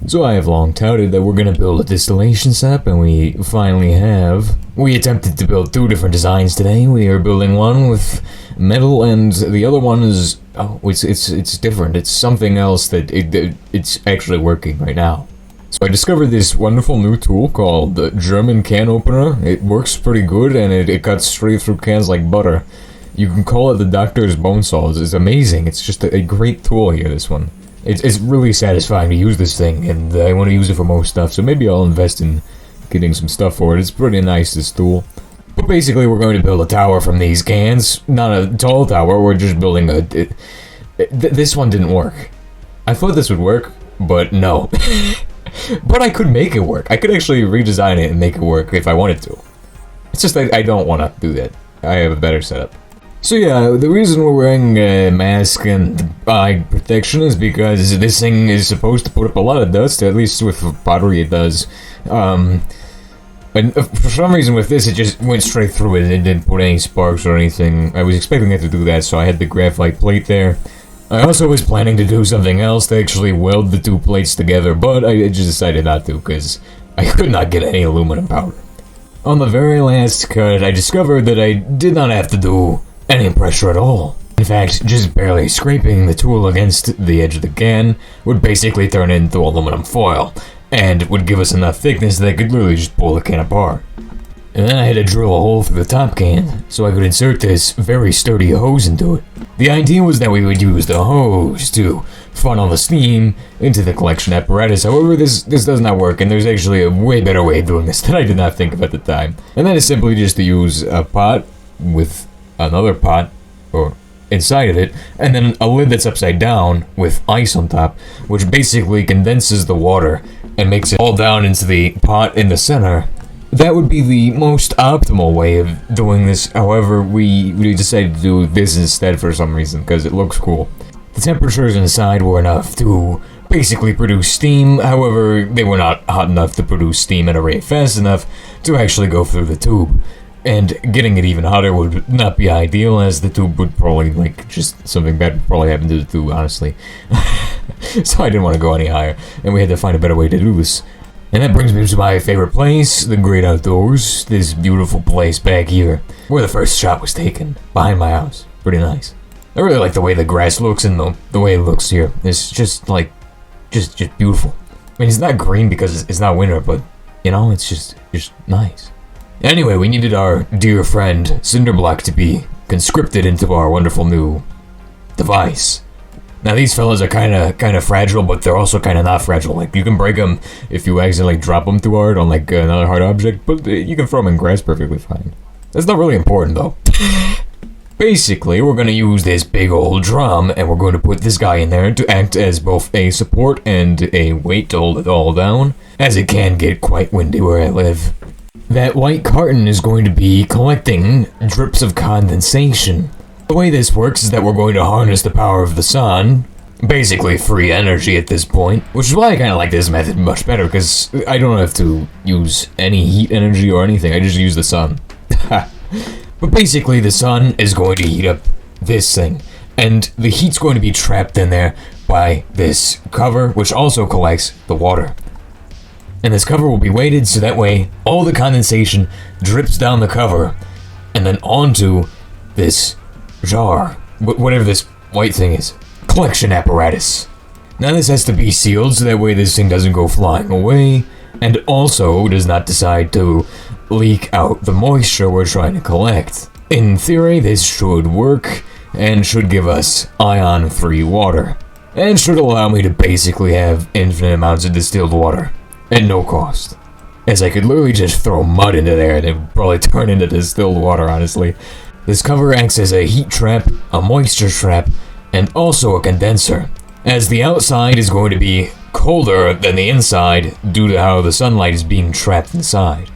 So I have long touted that we're gonna build a distillation setup, and we finally have. We attempted to build two different designs today. We are building one with metal, and the other one is it's different. It's something else that it's actually working right now. So I discovered this wonderful new tool called the German can opener. It works pretty good, and it cuts straight through cans like butter. You can call it the doctor's bone saw. It's amazing. It's just a great tool here, this one. It's really satisfying to use this thing, and I want to use it for most stuff, so maybe I'll invest in getting some stuff for it. It's pretty nice, this tool. But basically, we're going to build a tower from these cans. Not a tall tower, we're just building a... this one didn't work. I thought this would work, but no. But I could make it work. I could actually redesign it and make it work if I wanted to. It's just I don't want to do that. I have a better setup. So yeah, the reason we're wearing a mask and eye protection is because this thing is supposed to put up a lot of dust, at least with pottery it does. And for some reason with this, it just went straight through it. It didn't put any sparks or anything. I was expecting it to do that, so I had the graphite plate there. I also was planning to do something else to actually weld the two plates together, but I just decided not to, because I could not get any aluminum powder. On the very last cut, I discovered that I did not have to do any pressure at all. In fact, just barely scraping the tool against the edge of the can would basically turn it into aluminum foil, and would give us enough thickness that I could literally just pull the can apart. And then I had to drill a hole through the top can, so I could insert this very sturdy hose into it. The idea was that we would use the hose to funnel the steam into the collection apparatus. However, this does not work, and there's actually a way better way of doing this that I did not think of at the time. And that is simply just to use a pot with another pot, or inside of it, and then a lid that's upside down with ice on top, which basically condenses the water and makes it all down into the pot in the center. That would be the most optimal way of doing this. However, we decided to do this instead for some reason, because it looks cool. The temperatures inside were enough to basically produce steam. However, they were not hot enough to produce steam at a rate fast enough to actually go through the tube. And getting it even hotter would not be ideal, as the tube would probably, just something bad would probably happen to the tube, honestly. So I didn't want to go any higher, and we had to find a better way to do this. And that brings me to my favorite place, the great outdoors, this beautiful place back here, where the first shot was taken, behind my house. Pretty nice. I really like the way the grass looks, and the way it looks here. It's just beautiful. I mean, it's not green because it's not winter, but, it's just nice. Anyway, we needed our dear friend, Cinderblock, to be conscripted into our wonderful new device. Now these fellas are kinda fragile, but they're also kinda not fragile. You can break them if you accidentally drop them too hard on another hard object, but you can throw them in grass perfectly fine. That's not really important though. Basically, we're gonna use this big old drum, and we're going to put this guy in there to act as both a support and a weight to hold it all down, as it can get quite windy where I live. That white carton is going to be collecting drips of condensation. The way this works is that we're going to harness the power of the sun, basically free energy at this point, which is why I kind of like this method much better, because I don't have to use any heat energy or anything, I just use the sun. But basically the sun is going to heat up this thing, and the heat's going to be trapped in there by this cover, which also collects the water. And this cover will be weighted so that way all the condensation drips down the cover and then onto this jar, whatever this white thing is, collection apparatus. Now this has to be sealed so that way this thing doesn't go flying away, and also does not decide to leak out the moisture we're trying to collect. In theory, this should work and should give us ion-free water, and should allow me to basically have infinite amounts of distilled water at no cost, as I could literally just throw mud into there and it would probably turn into distilled water, honestly. This cover acts as a heat trap, a moisture trap, and also a condenser, as the outside is going to be colder than the inside due to how the sunlight is being trapped inside.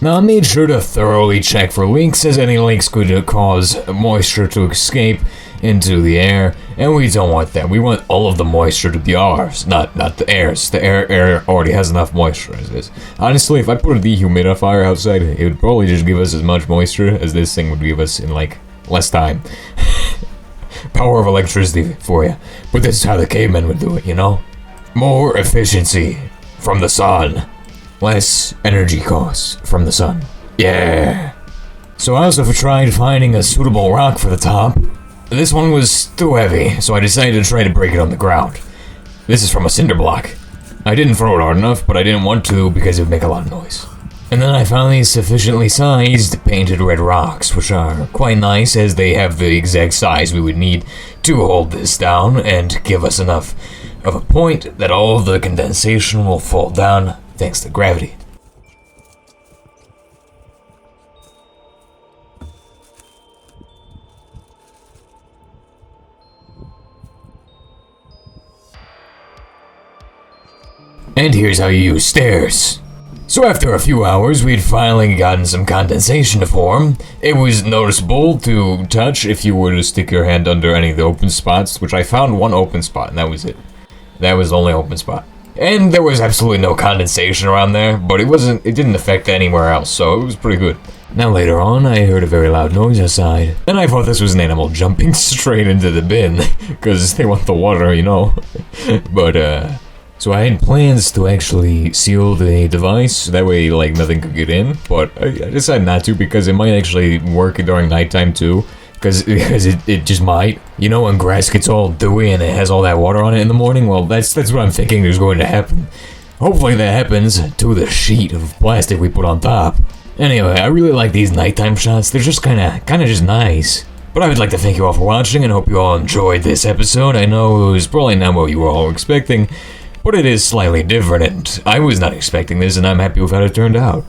Now I made sure to thoroughly check for leaks, as any leaks could cause moisture to escape into the air, and we don't want that. We want all of the moisture to be ours, not the air's. The air already has enough moisture as is. Honestly, if I put a dehumidifier outside, it would probably just give us as much moisture as this thing would give us in, like, less time. Power of electricity for you. But this is how the cavemen would do it, you know? More efficiency from the sun. Less energy costs from the sun. Yeah. So I also tried finding a suitable rock for the top. This one was too heavy, so I decided to try to break it on the ground. This is from a cinder block. I didn't throw it hard enough, but I didn't want to because it would make a lot of noise. And then I found these sufficiently sized painted red rocks, which are quite nice as they have the exact size we would need to hold this down and give us enough of a point that all of the condensation will fall down thanks to gravity. And here's how you use stairs. So after a few hours, we'd finally gotten some condensation to form. It was noticeable to touch if you were to stick your hand under any of the open spots, which I found one open spot, and that was it. That was the only open spot. And there was absolutely no condensation around there, but it didn't affect anywhere else, so it was pretty good. Now later on, I heard a very loud noise outside, and I thought this was an animal jumping straight into the bin, because they want the water, you know. So I had plans to actually seal the device, that way, like, nothing could get in, but I decided not to because it might actually work during nighttime too, because it just might. You know when grass gets all dewy and it has all that water on it in the morning? Well, that's what I'm thinking is going to happen. Hopefully that happens to the sheet of plastic we put on top. Anyway, I really like these nighttime shots, they're just kinda just nice. But I would like to thank you all for watching and hope you all enjoyed this episode. I know it was probably not what you were all expecting, but it is slightly different, and I was not expecting this, and I'm happy with how it turned out.